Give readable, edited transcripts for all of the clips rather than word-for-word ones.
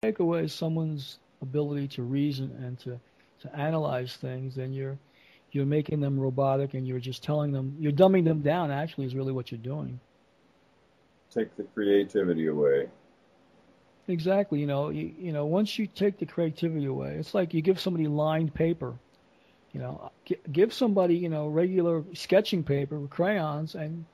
take away someone's ability to reason and to analyze things, then you're making them robotic, and you're just telling them, you're dumbing them down. Actually, is really what you're doing. Take the creativity away. Exactly. Once you take the creativity away, it's like you give somebody lined paper. Give somebody regular sketching paper with crayons, and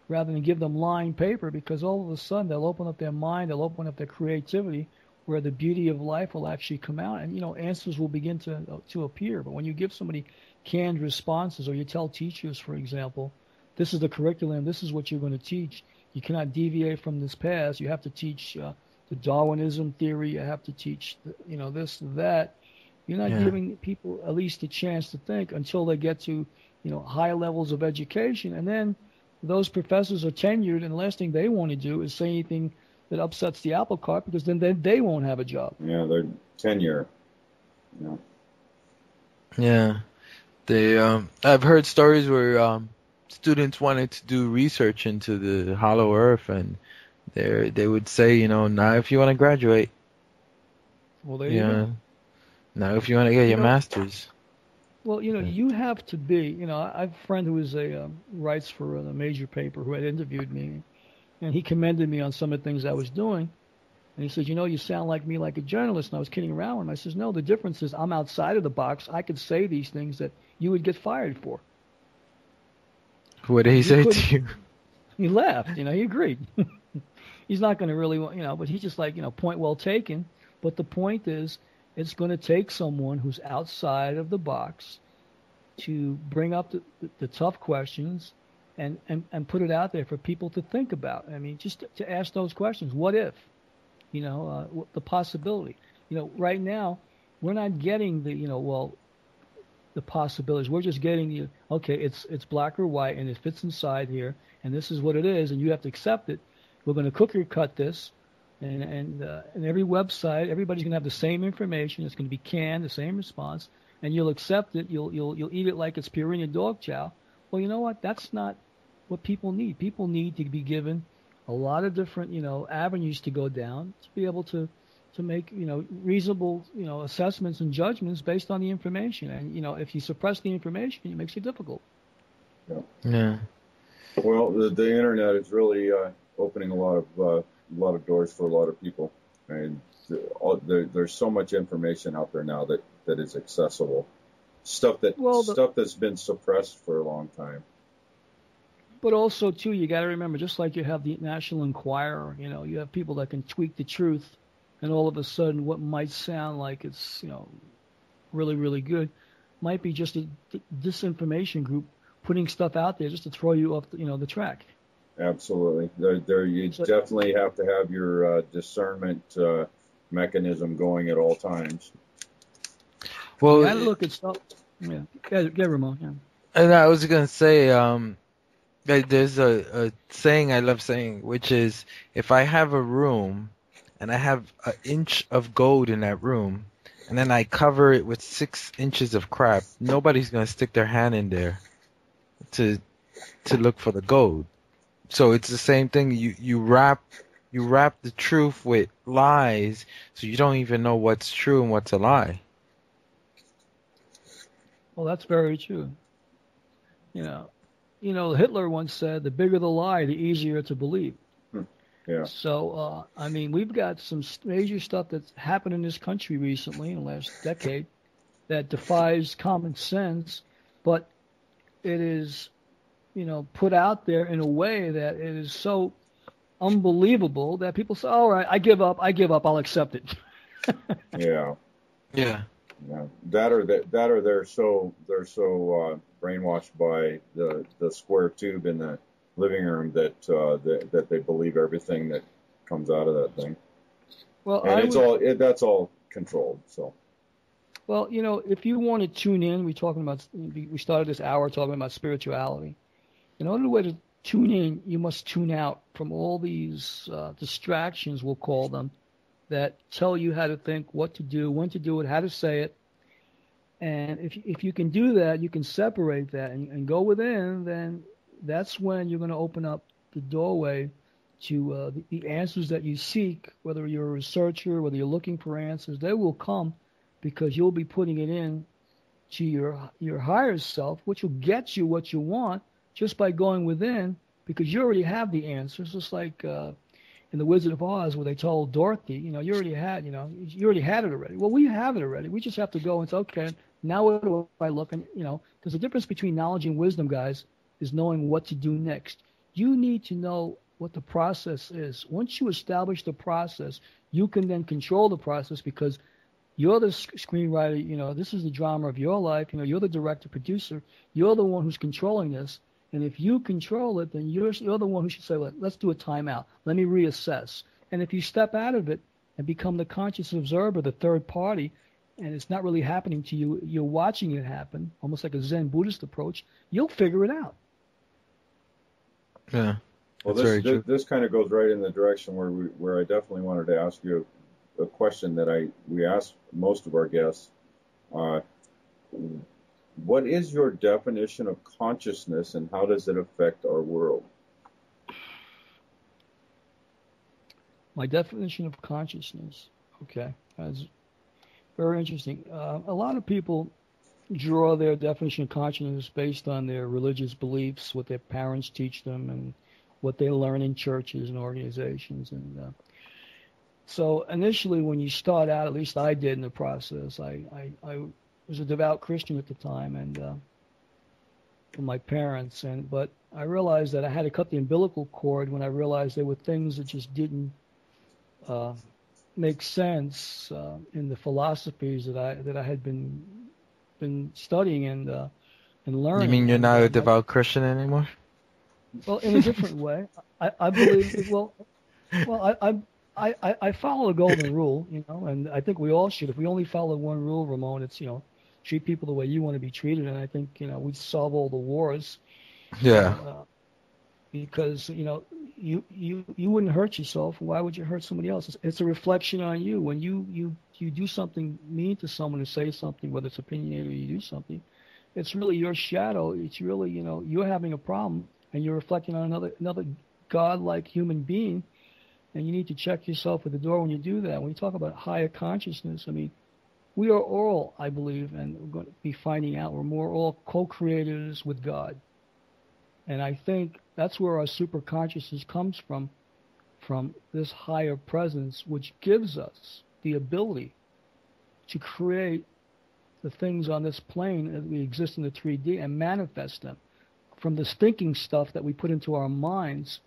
rather than give them lined paper, because all of a sudden they'll open up their mind, they'll open up their creativity, where the beauty of life will actually come out, and answers will begin to appear. But when you give somebody canned responses, or you tell teachers, for example, this is the curriculum, this is what you're going to teach, you cannot deviate from this path, you have to teach the Darwinism theory, you have to teach this, that, you're not Yeah. giving people at least a chance to think until they get to higher levels of education. And then those professors are tenured, and the last thing they want to do is say anything that upsets the apple cart, because then they won't have a job. Yeah, their tenure. Yeah. Yeah. I've heard stories where students wanted to do research into the Hollow Earth, and they would say, now if you want to graduate, Well, there you go. now if you want to get your know, master's. Well, you have to be. I have a friend who is writes for a major paper, who had interviewed me, and he commended me on some of the things I was doing. And he said, you sound like me, like a journalist. And I was kidding around with him. I says, no, the difference is I'm outside of the box. I could say these things that you would get fired for. What did he say to you? He laughed. He agreed. He's not going to really, but he's just like, point well taken. But the point is, it's going to take someone who's outside of the box to bring up the tough questions and put it out there for people to think about. I mean, just to ask those questions. What if? The possibility. Right now, we're not getting the possibilities. We're just getting okay, it's black or white, and it fits inside here, and this is what it is, and you have to accept it. We're going to cookie cut this, and every website, everybody's going to have the same information. It's going to be canned, the same response, and you'll accept it. You'll eat it like it's Purina dog chow. Well, you know what? That's not what people need. People need to be given a lot of different, avenues to go down to be able to make, reasonable, assessments and judgments based on the information. And, if you suppress the information, it makes it difficult. Yeah. Yeah. Well, the internet is really opening a lot of doors for a lot of people. And there's so much information out there now that is accessible. Stuff that's been suppressed for a long time. But also, too, you got to remember, just like you have the National Enquirer, you have people that can tweak the truth, and all of a sudden what might sound like it's, really, really good might be just a disinformation group putting stuff out there just to throw you off, the track. Absolutely. You definitely have to have your discernment mechanism going at all times. Well, you got to look at stuff. Yeah. Get Ramon. Yeah. And I was going to say, there's a saying I love saying, which is, if I have a room and I have an inch of gold in that room, and then I cover it with 6 inches of crap, nobody's going to stick their hand in there to look for the gold. So it's the same thing. You wrap the truth with lies, so you don't even know what's true and what's a lie. Well, that's very true. Hitler once said, the bigger the lie, the easier to believe. Yeah. So, we've got some major stuff that's happened in this country recently, in the last decade, that defies common sense, but it is, put out there in a way that it is so unbelievable that people say, all right, I give up, I'll accept it. Yeah. Yeah. Yeah. That or they're so brainwashed by the square tube in the living room that they believe everything that comes out of that thing. Well, and that's all controlled. So. Well, if you want to tune in, we started this hour talking about spirituality. In order to tune in, you must tune out from all these distractions, we'll call them, that tell you how to think, what to do, when to do it, how to say it. And if you can do that, you can separate that and go within, then that's when you're going to open up the doorway the answers that you seek, whether you're a researcher, whether you're looking for answers, they will come because you'll be putting it in to your higher self, which will get you what you want just by going within, because you already have the answers. Just like in the Wizard of Oz, where they told Dorothy, you already had it already. Well, we have it already. We just have to go and say, okay, now what do I look? And because the difference between knowledge and wisdom, guys, is knowing what to do next. You need to know what the process is. Once you establish the process, you can then control the process, because you're the screenwriter. This is the drama of your life. You're the director, producer. You're the one who's controlling this. And if you control it, then you're the one who should say, let's do a timeout. Let me reassess. And if you step out of it and become the conscious observer, the third party, and it's not really happening to you, you're watching it happen, almost like a Zen Buddhist approach, you'll figure it out. Yeah. Well, this kind of goes right in the direction where I definitely wanted to ask you a question that we ask most of our guests. What is your definition of consciousness, and how does it affect our world? My definition of consciousness. Okay, that's very interesting. A lot of people draw their definition of consciousness based on their religious beliefs, what their parents teach them, and what they learn in churches and organizations. And so initially, when you start out, at least I did in the process, I was a devout Christian at the time, and from my parents, but I realized that I had to cut the umbilical cord when I realized there were things that just didn't make sense in the philosophies that I had been studying and learning. You mean you're not a devout Christian anymore? Well, in a different way. I believe. I follow the golden rule, and I think we all should. If we only follow one rule, Ramon, it's treat people the way you want to be treated, and I think we'd solve all the wars. Yeah. Because you wouldn't hurt yourself. Why would you hurt somebody else? It's a reflection on you. When you do something mean to someone and say something, whether it's opinionated or you do something, it's really your shadow. It's really you're having a problem, and you're reflecting on another God-like human being, and you need to check yourself at the door when you do that. When you talk about higher consciousness, I mean, we are all, I believe, and we're going to be finding out, we're all co-creators with God. And I think that's where our super consciousness comes from this higher presence, which gives us the ability to create the things on this plane as we exist in the 3D and manifest them from this thinking stuff that we put into our minds.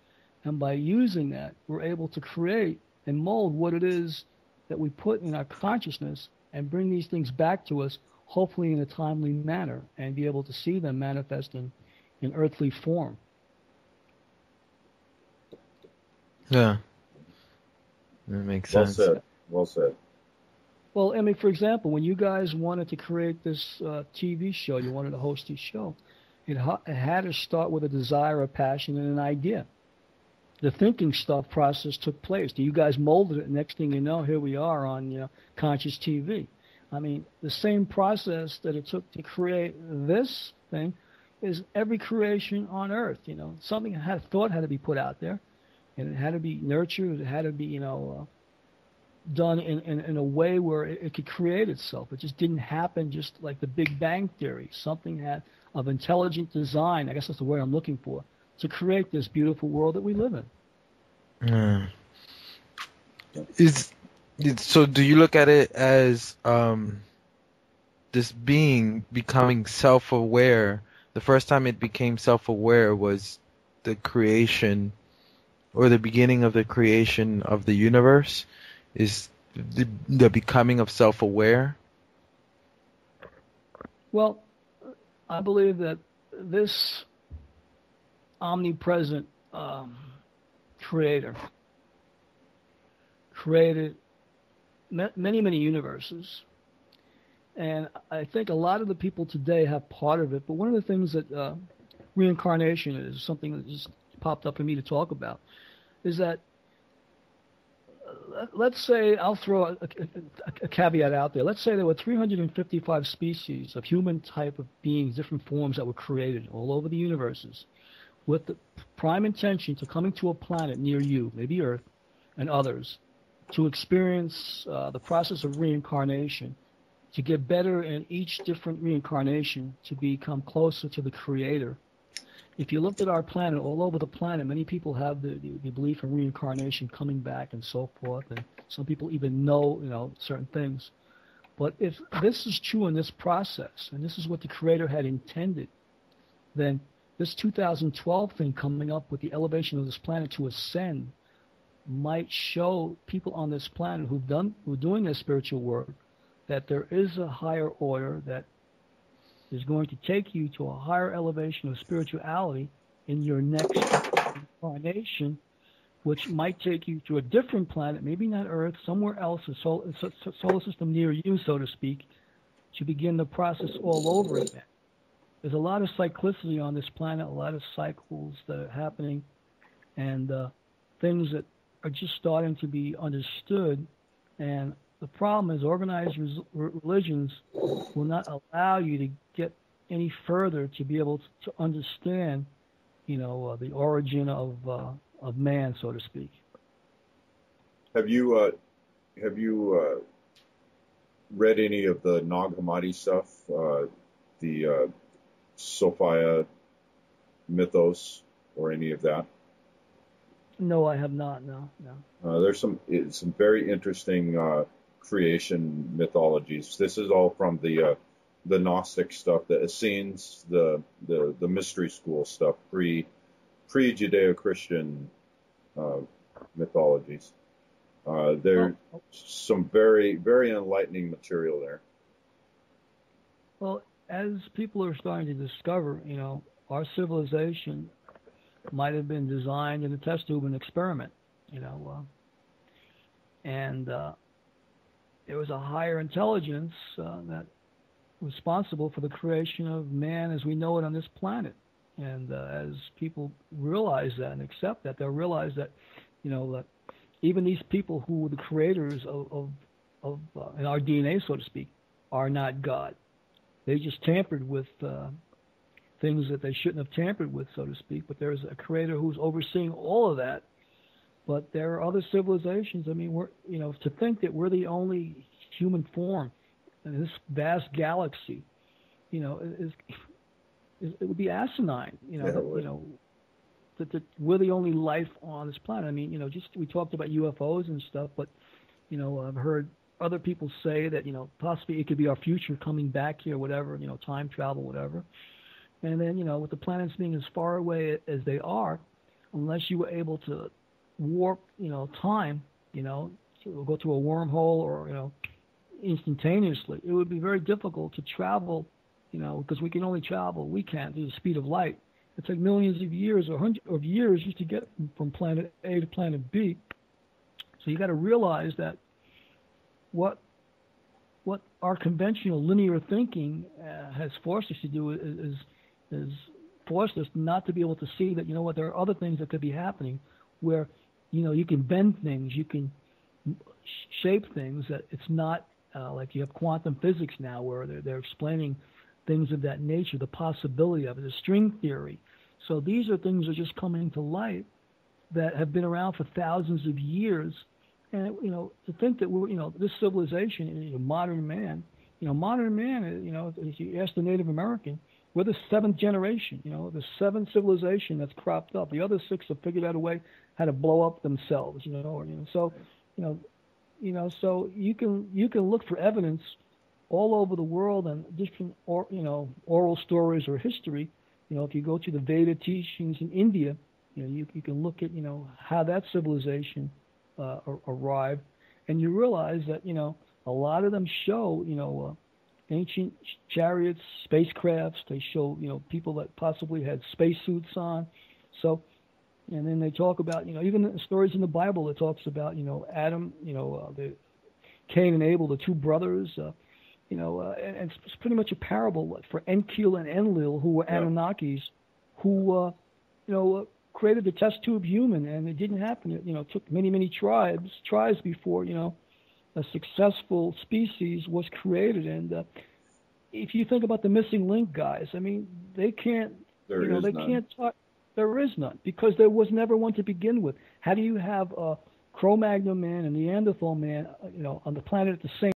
And by using that, we're able to create and mold what it is that we put in our consciousness and bring these things back to us, hopefully in a timely manner, and be able to see them manifest in earthly form. Yeah. That makes sense. Well said. Well, I mean, for example, when you guys wanted to create this TV show, you wanted to host this show, it had to start with a desire, a passion, and an idea. The thinking stuff process took place. You guys molded it. Next thing you know, here we are on Conscious TV. I mean, the same process that it took to create this thing is every creation on Earth. Something had to be put out there, and it had to be nurtured. It had to be done in a way where it could create itself. It just didn't happen just like the Big Bang Theory. Something had of intelligent design, I guess that's the word I'm looking for, to create this beautiful world that we live in. So do you look at it as this being becoming self-aware? The first time it became self-aware was the creation or the beginning of the creation of the universe? Is the becoming of self-aware? Well, I believe that this omnipresent creator created many, many universes. And I think a lot of the people today have part of it. But one of the things that reincarnation is, something that just popped up for me to talk about, is that let's say, I'll throw a caveat out there. Let's say there were 355 species of human type of beings, different forms that were created all over the universes. with the prime intention to coming to a planet near you, maybe Earth and others, to experience the process of reincarnation, to get better in each different reincarnation, to become closer to the Creator. If you looked at our planet, all over the planet, many people have the belief in reincarnation, coming back, and so forth, and some people even know, certain things. But if this is true in this process, and this is what the Creator had intended, then this 2012 thing coming up with the elevation of this planet to ascend might show people on this planet who are doing their spiritual work that there is a higher order that is going to take you to a higher elevation of spirituality in your next incarnation, which might take you to a different planet, maybe not Earth, somewhere else, a solar system near you, so to speak, to begin the process all over again. There's a lot of cyclicity on this planet, a lot of cycles that are happening, and things that are just starting to be understood. And the problem is organized religions will not allow you to get any further to be able to understand, the origin of man, so to speak. Have you read any of the Nag Hammadi stuff, the Sophia mythos, or any of that? No, I have not. No. There's some very interesting creation mythologies. This is all from the Gnostic stuff, the Essenes, the mystery school stuff, pre-Judeo-Christian mythologies. There's some very, very enlightening material there. Well, as people are starting to discover, our civilization might have been designed in a test tube and experiment, and there was a higher intelligence that was responsible for the creation of man as we know it on this planet. And as people realize that and accept that, they'll realize that, that even these people who were the creators of in our DNA, so to speak, are not God. They just tampered with things that they shouldn't have tampered with, so to speak. But there's a creator who's overseeing all of that. But there are other civilizations. I mean, to think that we're the only human form in this vast galaxy, it would be asinine. That we're the only life on this planet. I mean, we talked about UFOs and stuff, but I've heard other people say that possibly it could be our future coming back here, whatever, time travel, whatever. And then with the planets being as far away as they are, unless you were able to warp time, to go through a wormhole or instantaneously, it would be very difficult to travel, because we can only travel, we can't do the speed of light. It's like millions of years or hundreds of years just to get from planet A to planet B. So you got to realize that what our conventional linear thinking has forced us to do is forced us not to be able to see that, there are other things that could be happening where, you can bend things, you can shape things, that it's not like you have quantum physics now where they're explaining things of that nature, the possibility of it, the string theory. So these are things that are just coming to light that have been around for thousands of years. And, to think that we're, this civilization, modern man, if you ask the Native American, we're the seventh generation, the seventh civilization that's cropped up. The other six have figured out a way how to blow up themselves, so you can look for evidence all over the world and different, oral stories or history. If you go to the Veda teachings in India, you can look at, how that civilization arrived, and you realize that, a lot of them show, ancient chariots, spacecrafts. They show, people that possibly had spacesuits on. So, and then they talk about, even the stories in the Bible that talks about, Adam, the Cain and Abel, the two brothers, and it's pretty much a parable for Enkidu and Enlil, who were Anunnakis, who, created the test tube human, and it didn't happen. It took many tribes before, a successful species was created. And if you think about the missing link guys, I mean, they can't, they can't talk. There is none, because there was never one to begin with. How do you have a Cro-Magnon man and Neanderthal man, on the planet at the same